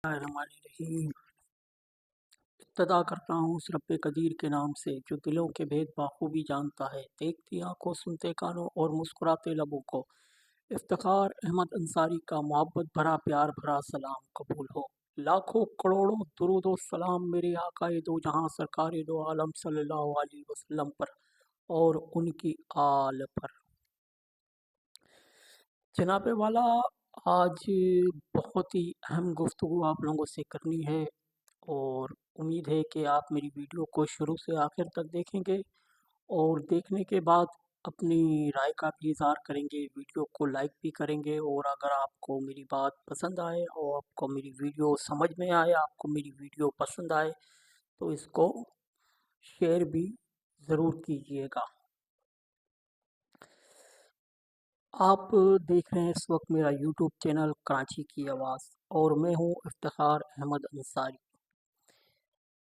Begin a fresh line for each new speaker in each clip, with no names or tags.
الرحیم ابتدا کرتا ہوں اس رب قدیر کے نام سے جو دلوں کے بھید بخوبی جانتا ہے، دیکھتی آنکھوں سنتے کانوں اور مسکراتے لبوں کو۔ افتخار احمد انصاری کا محبت بھرا پیار بھرا سلام قبول ہو۔ لاکھوں کروڑوں درود و سلام میرے آقائے دو جہاں سرکار دو عالم صلی اللہ علیہ وسلم پر اور ان کی آل پر۔ جناب والا، آج بہت ہی اہم گفتگو آپ لوگوں سے کرنی ہے اور امید ہے کہ آپ میری ویڈیو کو شروع سے آخر تک دیکھیں گے اور دیکھنے کے بعد اپنی رائے کا بھی اظہار کریں گے، ویڈیو کو لائک بھی کریں گے، اور اگر آپ کو میری بات پسند آئے اور آپ کو میری ویڈیو سمجھ میں آئے، آپ کو میری ویڈیو پسند آئے تو اس کو شیئر بھی ضرور کیجیے گا۔ آپ دیکھ رہے ہیں اس وقت میرا یوٹیوب چینل کراچی کی آواز اور میں ہوں افتخار احمد انصاری۔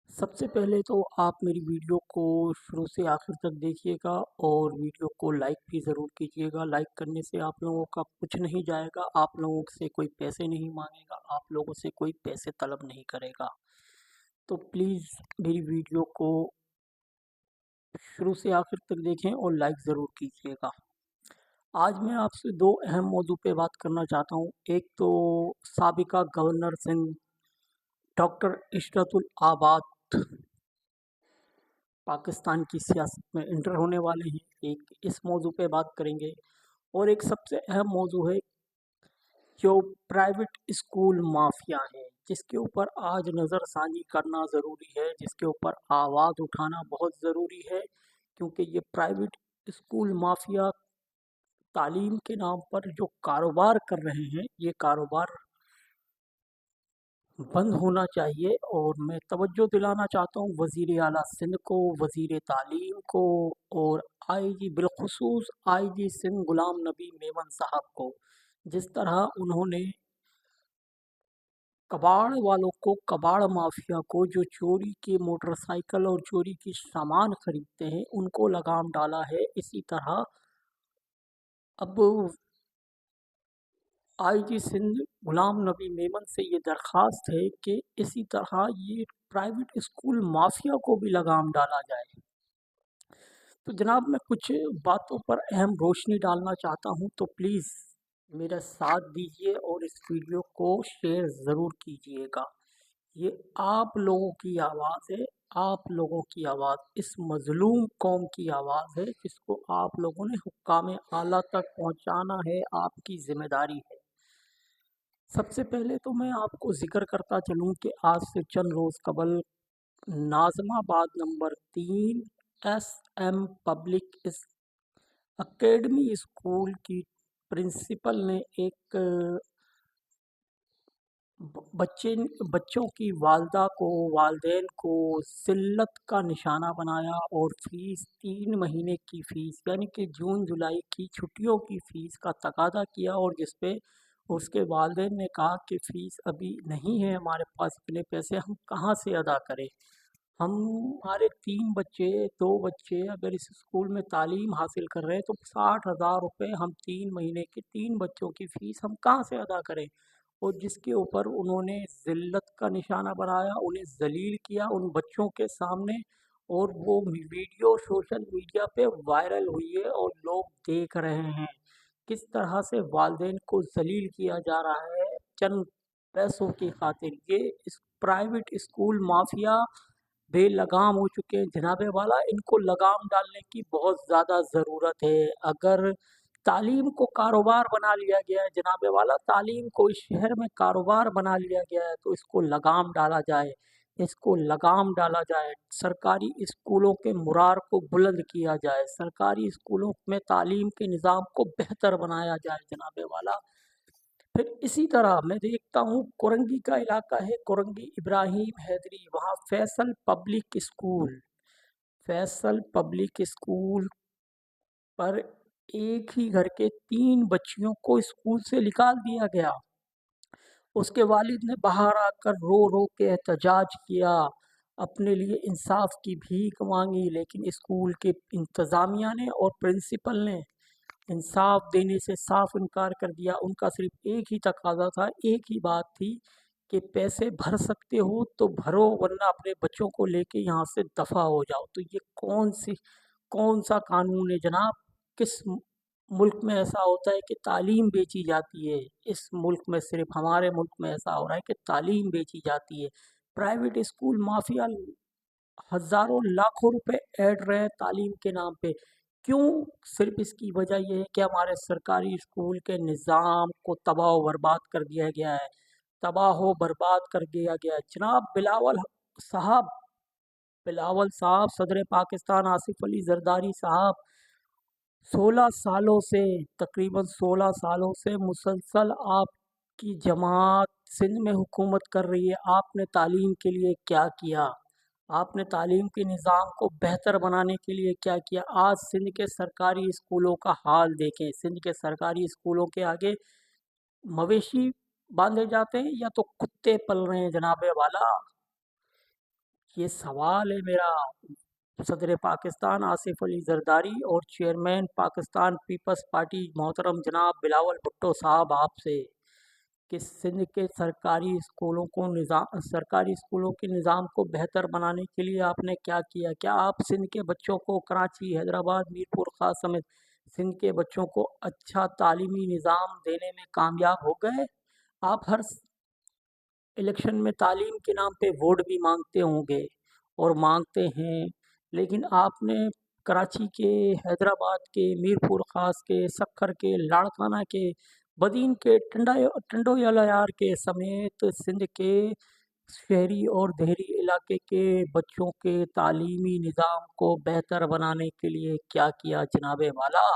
سب سے پہلے تو آپ میری ویڈیو کو شروع سے آخر تک دیکھیے گا اور ویڈیو کو لائک بھی ضرور کیجیے گا۔ لائک کرنے سے آپ لوگوں کا کچھ نہیں جائے گا، آپ لوگوں سے کوئی پیسے نہیں مانگے گا، آپ لوگوں سے کوئی پیسے طلب نہیں کرے گا۔ تو پلیز میری ویڈیو کو شروع سے آخر تک دیکھیں اور لائک ضرور کیجیے گا۔ آج میں آپ سے دو اہم موضوع پہ بات کرنا چاہتا ہوں۔ ایک تو سابقہ گورنر سندھ ڈاکٹر عشرت العباد پاکستان کی سیاست میں انٹر ہونے والے ہیں، ایک اس موضوع پہ بات کریں گے، اور ایک سب سے اہم موضوع ہے جو پرائیویٹ اسکول مافیا ہے، جس کے اوپر آج نظر ثانی کرنا ضروری ہے، جس کے اوپر آواز اٹھانا بہت ضروری ہے، کیونکہ یہ پرائیویٹ اسکول مافیا تعلیم کے نام پر جو کاروبار کر رہے ہیں، یہ کاروبار بند ہونا چاہیے۔ اور میں توجہ دلانا چاہتا ہوں وزیر اعلیٰ سندھ کو، وزیر تعلیم کو، اور بالخصوص آئی جی سندھ غلام نبی میمن صاحب کو، جس طرح انہوں نے کباڑ والوں کو، کباڑ مافیا کو جو چوری کے موٹر سائیکل اور چوری کی سامان خریدتے ہیں، ان کو لگام ڈالا ہے۔ اسی طرح اب آئی جی سندھ غلام نبی میمن سے یہ درخواست ہے کہ اسی طرح یہ پرائیویٹ اسکول مافیا کو بھی لگام ڈالا جائے۔ تو جناب، میں کچھ باتوں پر اہم روشنی ڈالنا چاہتا ہوں، تو پلیز میرا ساتھ دیجیے اور اس ویڈیو کو شیئر ضرور کیجیے گا۔ یہ آپ لوگوں کی آواز ہے، آپ لوگوں کی آواز، اس مظلوم قوم کی آواز ہے، جس کو آپ لوگوں نے حکام اعلیٰ تک پہنچانا ہے، آپ کی ذمہ داری ہے۔ سب سے پہلے تو میں آپ کو ذکر کرتا چلوں کہ آج سے چند روز قبل Nazimabad number 3 S M public academy school کی پرنسپل نے ایک بچوں کی والدہ کو، والدین کو ذلت کا نشانہ بنایا اور فیس 3 مہینے کی فیس یعنی کہ جون جولائی کی چھٹیوں کی فیس کا تقاضا کیا، اور جس پہ اس کے والدین نے کہا کہ فیس ابھی نہیں ہے ہمارے پاس، اتنے پیسے ہم کہاں سے ادا کریں، ہمارے 3 بچے 2 بچے اگر اس اسکول میں تعلیم حاصل کر رہے ہیں تو 60,000 روپے ہم 3 مہینے کے 3 بچوں کی فیس ہم کہاں سے ادا کریں۔ اور جس کے اوپر انہوں نے ذلت کا نشانہ بنایا، انہیں ذلیل کیا ان بچوں کے سامنے، اور وہ ویڈیو سوشل میڈیا پہ وائرل ہوئی ہے اور لوگ دیکھ رہے ہیں کس طرح سے والدین کو ذلیل کیا جا رہا ہے چند پیسوں کی خاطر۔ یہ اس پرائیویٹ اسکول مافیا بے لگام ہو چکے ہیں جناب والا، ان کو لگام ڈالنے کی بہت زیادہ ضرورت ہے۔ اگر تعلیم کو کاروبار بنا لیا گیا ہے جناب والا، تعلیم کو اس شہر میں کاروبار بنا لیا گیا ہے، تو اس کو لگام ڈالا جائے، اس کو لگام ڈالا جائے، سرکاری اسکولوں کے معیار کو بلند کیا جائے، سرکاری اسکولوں میں تعلیم کے نظام کو بہتر بنایا جائے جناب والا۔ پھر اسی طرح میں دیکھتا ہوں کورنگی کا علاقہ ہے، کورنگی ابراہیم حیدری، وہاں فیصل پبلک اسکول پر ایک ہی گھر کے 3 بچیوں کو اسکول سے نکال دیا گیا۔ اس کے والد نے باہر آ کر رو رو کے احتجاج کیا، اپنے لیے انصاف کی بھیک مانگی، لیکن اسکول کے انتظامیہ نے اور پرنسپل نے انصاف دینے سے صاف انکار کر دیا۔ ان کا صرف ایک ہی تقاضا تھا، ایک ہی بات تھی کہ پیسے بھر سکتے ہو تو بھرو، ورنہ اپنے بچوں کو لے کے یہاں سے دفع ہو جاؤ۔ تو یہ کون سا قانون ہے جناب؟ کس ملک میں ایسا ہوتا ہے کہ تعلیم بیچی جاتی ہے؟ اس ملک میں، صرف ہمارے ملک میں ایسا ہو رہا ہے کہ تعلیم بیچی جاتی ہے۔ پرائیویٹ اسکول مافیا ہزاروں لاکھوں روپے ایڈ رہے ہیں تعلیم کے نام پہ۔ کیوں؟ صرف اس کی وجہ یہ ہے کہ ہمارے سرکاری اسکول کے نظام کو تباہ و برباد کر دیا گیا ہے، تباہ و برباد کر دیا گیا ہے۔ جناب صاحب بلاول صاحب، صدر پاکستان آصف علی زرداری صاحب، 16 سالوں سے، تقریباً 16 سالوں سے مسلسل آپ کی جماعت سندھ میں حکومت کر رہی ہے۔ آپ نے تعلیم کے لیے کیا کیا؟ آپ نے تعلیم کے نظام کو بہتر بنانے کے لیے کیا کیا؟ آج سندھ کے سرکاری اسکولوں کا حال دیکھیں۔ سندھ کے سرکاری اسکولوں کے آگے مویشی باندھے جاتے ہیں یا تو کتے پل رہے ہیں جناب والا؟ یہ سوال ہے میرا صدر پاکستان آصف علی زرداری اور چیئرمین پاکستان پیپلز پارٹی محترم جناب بلاول بھٹو صاحب آپ سے، کہ سندھ کے سرکاری اسکولوں کے نظام کو بہتر بنانے کے لیے آپ نے کیا کیا؟ کیا آپ سندھ کے بچوں کو، کراچی، حیدرآباد، میرپور خاص سمیت سندھ کے بچوں کو اچھا تعلیمی نظام دینے میں کامیاب ہو گئے؟ آپ ہر الیکشن میں تعلیم کے نام پہ ووٹ بھی مانگتے ہوں گے اور مانگتے ہیں، لیکن آپ نے کراچی کے، حیدرآباد کے، میرپور خاص کے، سکھر کے، لاڑکانہ کے، بدین کے، ٹنڈو یار کے سمیت سندھ کے شہری اور دیہی علاقے کے بچوں کے تعلیمی نظام کو بہتر بنانے کے لیے کیا کیا جناب والا؟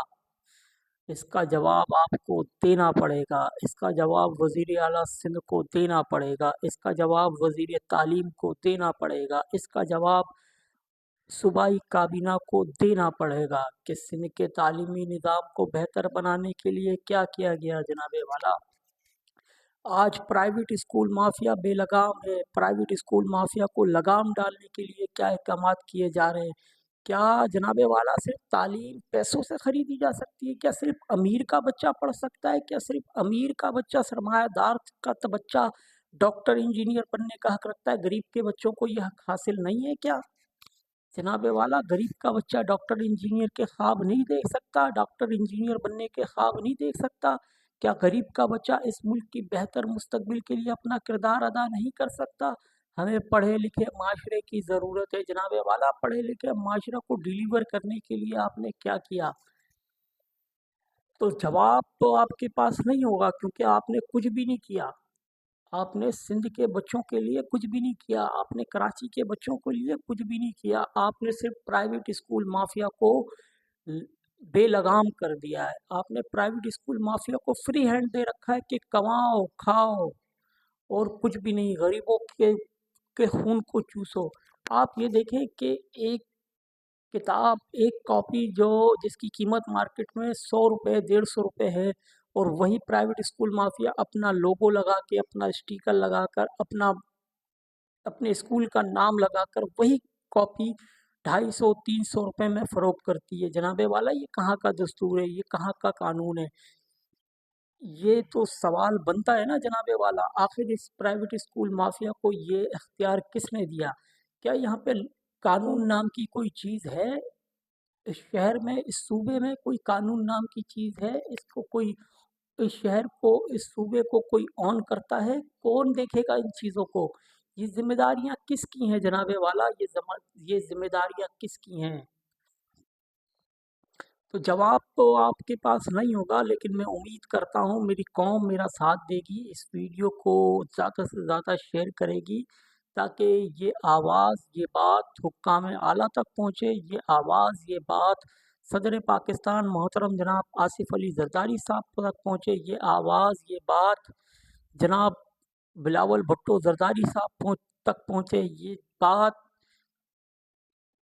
اس کا جواب آپ کو دینا پڑے گا، اس کا جواب وزیر اعلیٰ سندھ کو دینا پڑے گا، اس کا جواب وزیر تعلیم کو دینا پڑے گا، اس کا جواب صوبائی کابینہ کو دینا پڑے گا کہ سندھ کے تعلیمی نظام کو بہتر بنانے کے لیے کیا کیا گیا جناب والا۔ آج پرائیویٹ اسکول مافیا بے لگام ہے۔ پرائیویٹ اسکول مافیا کو لگام ڈالنے کے لیے کیا اقدامات کیے جا رہے ہیں؟ کیا جناب والا صرف تعلیم پیسوں سے خریدی جا سکتی ہے؟ کیا صرف امیر کا بچہ پڑھ سکتا ہے؟ کیا صرف امیر کا بچہ، سرمایہ دار کا بچہ ڈاکٹر انجینئر بننے کا حق رکھتا ہے؟ غریب کے بچوں کو یہ حق حاصل نہیں ہے کیا؟ جناب والا، غریب کا بچہ ڈاکٹر انجینئر کے خواب نہیں دیکھ سکتا؟ ڈاکٹر انجینئر بننے کے خواب نہیں دیکھ سکتا؟ کیا غریب کا بچہ اس ملک کی بہتر مستقبل کے لیے اپنا کردار ادا نہیں کر سکتا؟ ہمیں پڑھے لکھے معاشرے کی ضرورت ہے جناب والا۔ پڑھے لکھے معاشرے کو ڈیلیور کرنے کے لیے آپ نے کیا کیا؟ تو جواب تو آپ کے پاس نہیں ہوگا، کیونکہ آپ نے کچھ بھی نہیں کیا۔ آپ نے سندھ کے بچوں کے لیے کچھ بھی نہیں کیا، آپ نے کراچی کے بچوں کے لیے کچھ بھی نہیں کیا۔ آپ نے صرف پرائیویٹ اسکول مافیا کو بے لگام کر دیا ہے۔ آپ نے پرائیویٹ اسکول مافیا کو فری ہینڈ دے رکھا ہے کہ کماؤ، کھاؤ اور کچھ بھی نہیں، غریبوں کے خون کو چوسو۔ آپ یہ دیکھیں کہ ایک کتاب، ایک کاپی جس کی قیمت مارکیٹ میں 100 روپے، 150 روپے ہے، اور وہی پرائیویٹ اسکول مافیا اپنا لوگو لگا کے، اپنا اسٹیکر لگا کر، اپنے اسکول کا نام لگا کر وہی کاپی 250 300 روپے میں فروخت کرتی ہے۔ جناب والا، یہ کہاں کا دستور ہے؟ یہ کہاں کا قانون ہے؟ یہ تو سوال بنتا ہے نا جناب والا، آخر اس پرائیویٹ اسکول مافیا کو یہ اختیار کس نے دیا؟ کیا یہاں پہ قانون نام کی کوئی چیز ہے؟ اس شہر میں، اس صوبے میں کوئی قانون نام کی چیز ہے؟ اس شہر کو، اس صوبے کو کوئی آن کرتا ہے؟ کون دیکھے گا ان چیزوں کو؟ یہ ذمہ داریاں کس کی ہیں جناب والا؟ یہ ذمہ داریاں کس کی ہیں؟ تو جواب تو آپ کے پاس نہیں ہوگا، لیکن میں امید کرتا ہوں میری قوم میرا ساتھ دے گی، اس ویڈیو کو زیادہ سے زیادہ شیئر کرے گی، تاکہ یہ آواز، یہ بات حکام اعلیٰ تک پہنچے، یہ آواز، یہ بات صدر پاکستان محترم جناب آصف علی زرداری صاحب تک پہنچے، یہ آواز، یہ بات جناب بلاول بھٹو زرداری صاحب تک پہنچے، یہ بات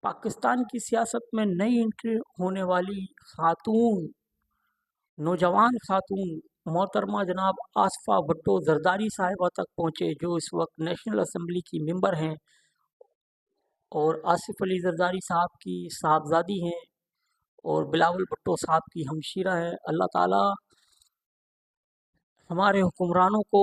پاکستان کی سیاست میں نئی انٹری ہونے والی خاتون، نوجوان خاتون محترمہ جناب آصفہ بھٹو زرداری صاحبہ تک پہنچے، جو اس وقت نیشنل اسمبلی کی ممبر ہیں اور آصف علی زرداری صاحب کی صاحبزادی ہیں اور بلاول بھٹو صاحب کی ہمشیرہ ہیں۔ اللہ تعالیٰ ہمارے حکمرانوں کو